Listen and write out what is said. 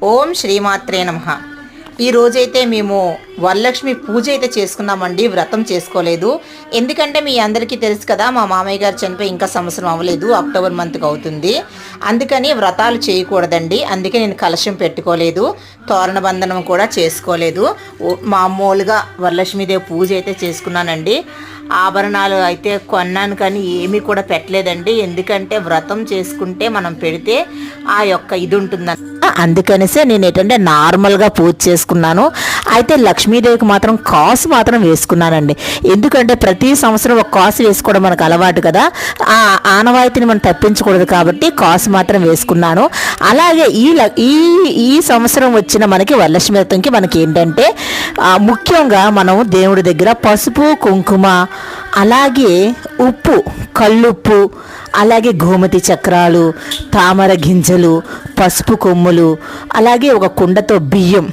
ఓం శ్రీమాత్రే నమః. ఈరోజైతే మేము వరలక్ష్మి పూజ అయితే చేసుకున్నామండి. వ్రతం చేసుకోలేదు. ఎందుకంటే మీ అందరికీ తెలుసు కదా, మా మామయ్య గారు చనిపోయి ఇంకా సంవత్సరం అవ్వలేదు, అక్టోబర్ మంత్కి అవుతుంది. అందుకని వ్రతాలు చేయకూడదండి. అందుకే నేను కలశం పెట్టుకోలేదు, తోరణ బంధనం కూడా చేసుకోలేదు. మామూలుగా వరలక్ష్మీదేవి పూజ అయితే చేసుకున్నానండి. ఆభరణాలు అయితే కొన్నాను కానీ ఏమీ కూడా పెట్టలేదండి. ఎందుకంటే వ్రతం చేసుకుంటే మనం పెడితే ఆ యొక్క ఇది ఉంటుందని, అందుకనిసే నేను ఏంటంటే నార్మల్గా పూజ చేసుకున్నాను. అయితే లక్ష్మీదేవికి మాత్రం కాసు మాత్రం వేసుకున్నానండి. ఎందుకంటే ప్రతి సంవత్సరం ఒక కాసు వేసుకోవడం మనకు అలవాటు కదా, ఆ ఆనవాయితీని మనం తప్పించకూడదు కాబట్టి కాసు మాత్రం వేసుకున్నాను. అలాగే ఈ సంవత్సరం వచ్చిన మనకి వరలక్ష్మి వ్రతంకి మనకి ఏంటంటే ముఖ్యంగా మనం దేవుడి దగ్గర పసుపు కుంకుమ, అలాగే ఉప్పు, కల్లుప్పు, అలాగే గోమతి చక్రాలు, తామర గింజలు, పసుపు కొమ్ములు, అలాగే ఒక కుండతో బియ్యం